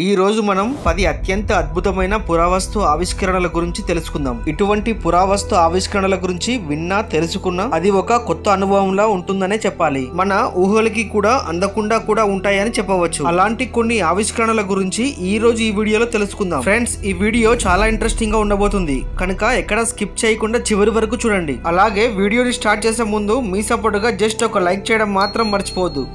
ఈ రోజు మనం 10 అత్యంత అద్భుతమైన పురావస్తు ఆవిష్కరణల గురించి తెలుసుకుందాం. ఇటువంటి పురావస్తు ఆవిష్కరణల గురించి విన్నా తెలుసుకున్నా అది ఒక కొత్త అనుభవంలా ఉంటుందనే చెప్పాలి. మన ఊహలకి కూడా అందకుండా కూడా ఉంటాయని చెప్పవచ్చు. అలాంటి కొన్ని ఆవిష్కరణల గురించి ఈ రోజు ఈ వీడియోలో తెలుసుకుందాం. ఫ్రెండ్స్, ఈ వీడియో చాలా ఇంట్రెస్టింగ్ గా ఉండబోతుంది కనుక ఎక్కడ స్కిప్ చేయకుండా చివరి వరకు చూడండి. అలాగే వీడియోని స్టార్ట్ చేసే ముందు మీ సపోర్ట్ గా జస్ట్ ఒక లైక్ చేయడం మాత్రం మర్చిపోవద్దు.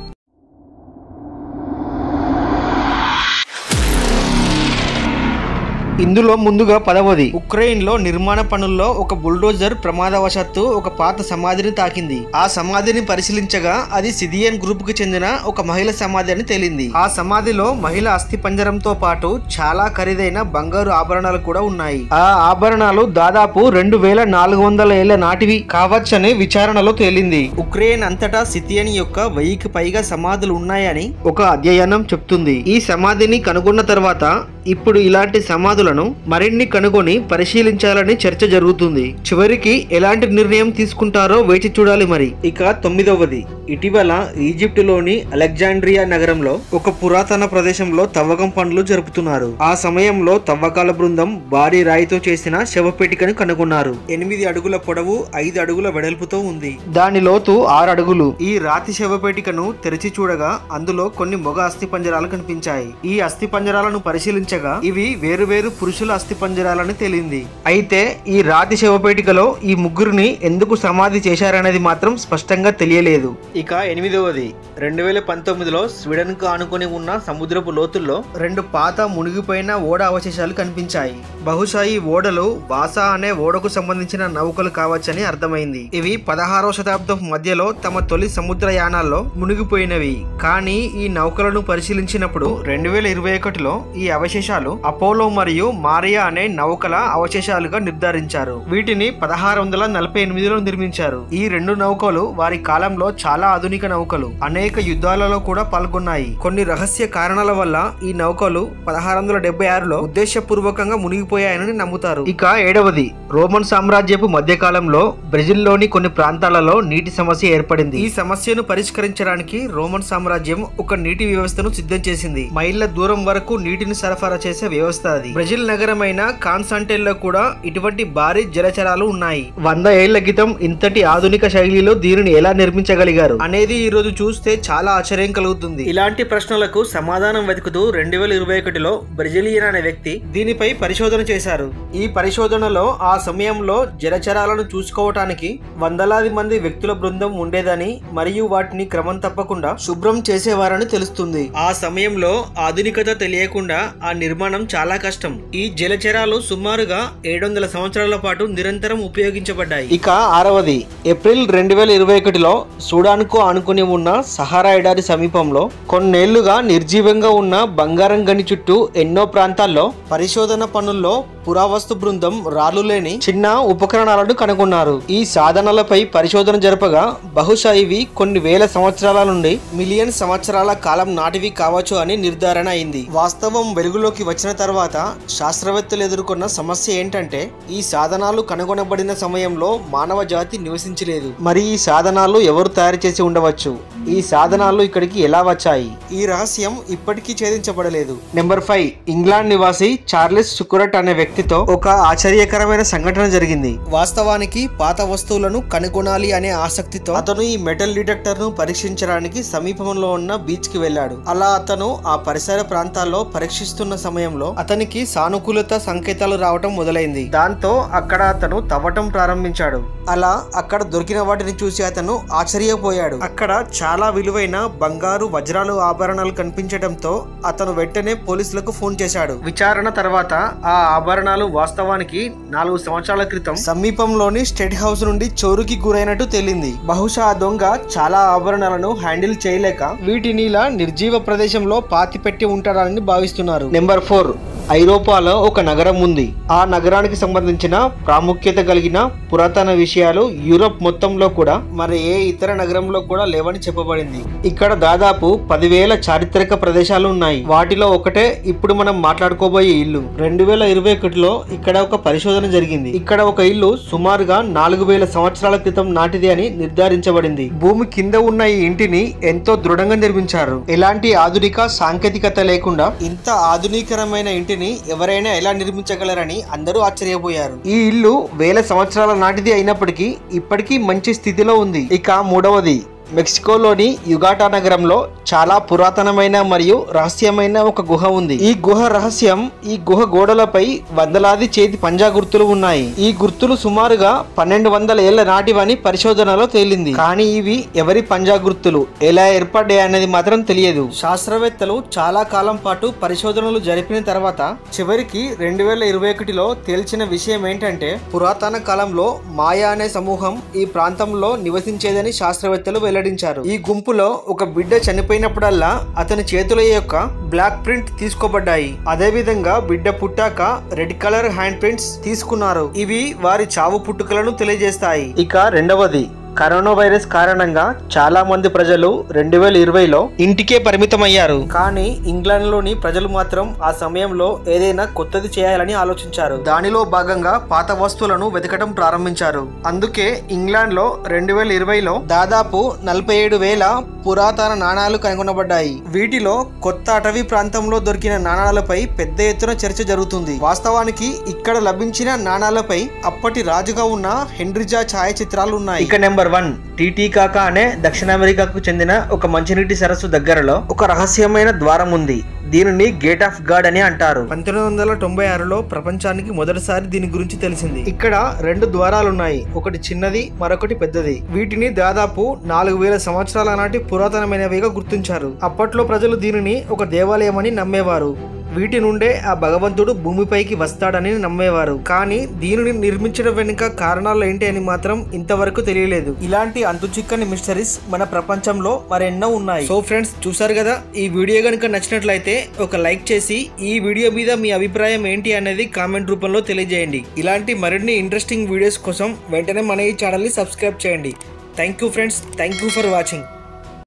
ఇందులో ముందుగా 10వది, ఉక్రెయిన్ లో నిర్మాణ పనుల్లో ఒక బుల్డోజర్ ప్రమాదవశాత్తు ఒక పాత సమాధిని తాకింది. ఆ సమాధిని పరిశీలించగా అది సిదియన్ గ్రూప్ కు చెందిన ఒక మహిళ సమాధి అని తేలింది. ఆ సమాధిలో మహిళ అస్థి పంజరంతో పాటు చాలా ఖరీదైన బంగారు ఆభరణాలు కూడా ఉన్నాయి. ఆ ఆభరణాలు దాదాపు 2400 ఏళ్ల నాటివి కావచ్చని విచారణలో తేలింది. ఉక్రెయిన్ అంతటా సిథియన్ యొక్క 1000కి పైగా సమాధులు ఉన్నాయని ఒక అధ్యయనం చెప్తుంది. ఈ సమాధిని కనుగొన్న తర్వాత ఇప్పుడు ఇలాంటి సమాధులను మరిన్ని కనుగొని పరిశీలించాలని చర్చ జరుగుతుంది. చివరికి ఎలాంటి నిర్ణయం తీసుకుంటారో వేచి చూడాలి. మరి ఇక 9వది, ఇటీవల ఈజిప్ట్ లోని అలెగ్జాండ్రియా నగరంలో ఒక పురాతన ప్రదేశంలో తవ్వకం పనులు జరుపుతున్నారు. ఆ సమయంలో తవ్వకాల బృందం భారీ రాయితో చేసిన శవపేటికను కనుగొన్నారు. 8 అడుగుల పొడవు, 5 అడుగుల వెడల్పుతో ఉంది. దాని లోతు 6 అడుగులు. ఈ రాతి శవపేటికను తెరిచి చూడగా అందులో కొన్ని మొగ అస్థి పంజరాలు కనిపించాయి. ఈ అస్థి పంజరాలను పరిశీలించగా ఇవి వేరు పురుషుల అస్థి పంజరాలని తేలింది. అయితే ఈ రాతి శవపేటికలో ఈ ముగ్గురిని ఎందుకు సమాధి చేశారనేది మాత్రం స్పష్టంగా తెలియలేదు. ఇక 8వది, 2019లో స్వీడన్ కు ఆనుకొని ఉన్న సముద్రపు లోతుల్లో 2 పాత మునిగిపోయిన ఓడ అవశేషాలు కనిపించాయి. బహుశా ఈ ఓడలు వాసా అనే ఓడకు సంబంధించిన నౌకలు కావచ్చని అర్థమైంది. ఇవి 16వ శతాబ్దం మధ్యలో తమ తొలి సముద్రయానాల్లో మునిగిపోయినవి. కానీ ఈ నౌకలను పరిశీలించినప్పుడు 2021లో ఈ అవశేషాలు అపోలో మరియు మారియా అనే నౌకల అవశేషాలుగా నిర్ధారించారు. వీటిని 1648లో నిర్మించారు. ఈ 2 నౌకలు వారి కాలంలో చాలా ఆధునిక నౌకలు. అనేక యుద్ధాలలో కూడా పాల్గొన్నాయి. కొన్ని రహస్య కారణాల వల్ల ఈ నౌకలు 1676లో ఉద్దేశపూర్వకంగా మునిగిపోయాయని నమ్ముతారు. ఇక 7వది, రోమన్ సామ్రాజ్యపు మధ్యకాలంలో బ్రెజిల్ లోని కొన్ని ప్రాంతాలలో నీటి సమస్య ఏర్పడింది. ఈ సమస్యను పరిష్కరించడానికి రోమన్ సామ్రాజ్యం ఒక నీటి వ్యవస్థను సిద్ధం చేసింది. మైళ్ళ దూరం వరకు నీటిని సరఫరా చేసే వ్యవస్థ అది. బ్రెజిల్ నగరమైన కాన్స్టాంటిన్ లో కూడా ఇటువంటి భారీ జలచరాలు ఉన్నాయి. 100 ఏళ్ల క్రితం ఇంతటి ఆధునిక శైలిలో దీనిని ఎలా నిర్మించగలిగారు అనేది ఈ రోజు చూస్తే చాలా ఆశ్చర్యం కలుగుతుంది. ఇలాంటి ప్రశ్నలకు సమాధానం వెతుకుతూ 2021లో బ్రెజిలియన్ అనే వ్యక్తి దీనిపై పరిశోధన చేశారు. ఈ పరిశోధనలో ఆ సమయంలో జలచరాలను చూసుకోవటానికి వందలాది మంది వ్యక్తుల బృందం ఉండేదని మరియు వాటిని క్రమం తప్పకుండా శుభ్రం చేసేవారని తెలుస్తుంది. ఆ సమయంలో ఆధునికత తెలియకుండా ఆ నిర్మాణం చాలా కష్టం. ఈ జలచరాలు సుమారుగా 700 సంవత్సరాల పాటు నిరంతరం ఉపయోగించబడ్డాయి. ఇక 6వది, ఏప్రిల్ 2021లో సూడాన్ కు ఆనుకుని ఉన్న సహారా ఎడారి సమీపంలో కొన్నేళ్లుగా నిర్జీవంగా ఉన్న బంగారం గని చుట్టూ ఎన్నో ప్రాంతాల్లో పరిశోధన పనుల్లో పురావస్తు బృందం రాళ్లు లేని చిన్న ఉపకరణాలను కనుగొన్నారు. ఈ సాధనాలపై పరిశోధన జరపగా బహుశా ఇవి కొన్ని వేల సంవత్సరాల నుండి మిలియన్ సంవత్సరాల కాలం నాటివి కావచ్చు అని నిర్ధారణ అయింది. వాస్తవం వెలుగులోకి వచ్చిన తర్వాత శాస్త్రవేత్తలు ఎదుర్కొన్న సమస్య ఏంటంటే ఈ సాధనాలు కనుగొనబడిన సమయంలో మానవ జాతి నివసించలేదు. మరి ఈ సాధనాలు ఎవరు తయారు చేసి ఉండవచ్చు? ఈ సాధనాలు ఇక్కడికి ఎలా వచ్చాయి? ఈ రహస్యం ఇప్పటికీ ఛేదించబడలేదు. నెంబర్ 5, ఇంగ్లాండ్ నివాసి చార్లెస్ సుకురట్ అనే వ్యక్తితో ఒక ఆశ్చర్యకరమైన సంఘటన జరిగింది. వాస్తవానికి పాత వస్తువులను కనుగొనాలి అనే ఆసక్తితో అతను ఈ మెటల్ డిటెక్టర్ ను పరీక్షించడానికి సమీపంలో ఉన్న బీచ్ కి వెళ్ళాడు. అలా అతను ఆ పరిసర ప్రాంతాల్లో పరీక్షిస్తున్న సమయంలో అతనికి సానుకూలత సంకేతాలు రావటం మొదలైంది. దాంతో అక్కడ అతను తవ్వటం ప్రారంభించాడు. అలా అక్కడ దొరికిన వాటిని చూసి అతను ఆశ్చర్యపోయాడు. అక్కడ చాలా విలువైన బంగారు వజ్రాలు ఆభరణాలు కనిపించడంతో అతను వెంటనే పోలీసులకు ఫోన్ చేశాడు. విచారణ తర్వాత ఆ ఆభరణాలు వాస్తవానికి 4 సంవత్సరాల క్రితం సమీపంలోని స్టేట్ హౌస్ నుండి చోరుకి గురైనట్టు తేలింది. బహుశా ఆ దొంగ చాలా ఆభరణాలను హ్యాండిల్ చేయలేక వీటిని ఇలా నిర్జీవ ప్రదేశంలో పాతి పెట్టి ఉంటాడని భావిస్తున్నారు. నెంబర్ 4, ఐరోపాలో ఒక నగరం ఉంది. ఆ నగరానికి సంబంధించిన ప్రాముఖ్యత కలిగిన పురాతన విషయాలు యూరోప్ మొత్తంలో కూడా మరి ఏ ఇతర నగరంలో కూడా లేవని చెప్పబడింది. ఇక్కడ దాదాపు 10,000 చారిత్రక ప్రదేశాలు ఉన్నాయి. వాటిలో ఒకటే ఇప్పుడు మనం మాట్లాడుకోబోయే ఇల్లు. 2021లో ఇక్కడ ఒక పరిశోధన జరిగింది. ఇక్కడ ఒక ఇల్లు సుమారుగా 4,000 సంవత్సరాల క్రితం నాటిది అని నిర్ధారించబడింది. భూమి కింద ఉన్న ఈ ఇంటిని ఎంతో దృఢంగా నిర్మించారు. ఎలాంటి ఆధునిక సాంకేతికత లేకుండా ఇంత ఆధునికరమైన ఇంటిని ఎవరైనా ఎలా నిర్మించగలరని అందరూ ఆశ్చర్యపోయారు. ఈ ఇల్లు 1000 సంవత్సరాల నాటిది అయినప్పటికీ ఇప్పటికీ మంచి స్థితిలో ఉంది. ఇక మూడవది, మెక్సికోలోని యుగాటా నగరంలో చాలా పురాతనమైన మరియు రహస్యమైన ఒక గుహ ఉంది. ఈ గుహ రహస్యం, ఈ గుహ గోడలపై వందలాది చేతి పంజా గుర్తులు ఉన్నాయి. ఈ గుర్తులు సుమారుగా 1200 ఏళ్ల నాటివని పరిశోధనలో తేలింది. కానీ ఇవి ఎవరి పంజా గుర్తులు, ఎలా ఏర్పడ్డాయి అనేది మాత్రం తెలియదు. శాస్త్రవేత్తలు చాలా కాలం పాటు పరిశోధనలు జరిపిన తర్వాత చివరికి 2021లో తేల్చిన విషయం ఏంటంటే పురాతన కాలంలో మాయా అనే సమూహం ఈ ప్రాంతంలో నివసించేదని శాస్త్రవేత్తలు వెల్లడించారు. ఈ గుంపులో ఒక బిడ్డ చనిపోయినప్పుడల్లా అతని చేతుల యొక్క బ్లాక్ ప్రింట్ తీసుకోబడ్డాయి. అదే విధంగా బిడ్డ పుట్టాక రెడ్ కలర్ హ్యాండ్ ప్రింట్స్ తీసుకున్నారు. ఇవి వారి చావు పుట్టుకలను తెలియజేస్తాయి. ఇక రెండవది, కరోనా వైరస్ కారణంగా చాలా మంది ప్రజలు 2020లో ఇంటికే పరిమితమయ్యారు. కానీ ఇంగ్లాండ్ లోని ప్రజలు మాత్రం ఆ సమయంలో ఏదైనా కొత్తది చేయాలని ఆలోచించారు. దానిలో భాగంగా పాత వస్తువులను వెతకడం ప్రారంభించారు. అందుకే ఇంగ్లాండ్ లో 2020లో దాదాపు 47,000 పురాతన నాణాలు కనుగొనబడ్డాయి. వీటిలో కొత్త అటవీ ప్రాంతంలో దొరికిన నాణాలపై పెద్ద ఎత్తున చర్చ జరుగుతుంది. వాస్తవానికి ఇక్కడ లభించిన నాణాలపై అప్పటి రాజుగా ఉన్న హెన్రిజా ఛాయాచిత్రాలు ఉన్నాయి. ఇక నెంబర్ 1, టిటికాకా అనే దక్షిణ అమెరికాకు చెందిన ఒక మంచినీటి సరస్సు దగ్గరలో ఒక రహస్యమైన ద్వారం ఉంది. దీనిని గేట్ ఆఫ్ గాడ్ అని అంటారు. 1996లో ప్రపంచానికి మొదటిసారి దీని గురించి తెలిసింది. ఇక్కడ 2 ద్వారాలున్నాయి, ఒకటి చిన్నది, మరొకటి పెద్దది. వీటిని దాదాపు 4,000 సంవత్సరాల నాటి పురాతనమైనవిగా గుర్తించారు. అప్పట్లో ప్రజలు దీనిని ఒక దేవాలయం అని నమ్మేవారు. వీటి నుండే ఆ భగవంతుడు భూమిపైకి వస్తాడని నమ్మేవారు. కానీ దీనిని నిర్మించడం వెనుక కారణాలు ఏంటి అని మాత్రం ఇంతవరకు తెలియలేదు. ఇలాంటి అంతుచిక్కని మిస్టరీస్ మన ప్రపంచంలో మరెన్నో ఉన్నాయి. సో ఫ్రెండ్స్, చూసారు కదా, ఈ వీడియో కనుక నచ్చినట్లయితే ఒక లైక్ చేసి ఈ వీడియో మీద మీ అభిప్రాయం ఏంటి అనేది కామెంట్ రూపంలో తెలియజేయండి. ఇలాంటి మరిన్ని ఇంట్రెస్టింగ్ వీడియోస్ కోసం వెంటనే మన ఈ ఛానల్ని సబ్స్క్రైబ్ చేయండి. Thank you friends, thank you for watching.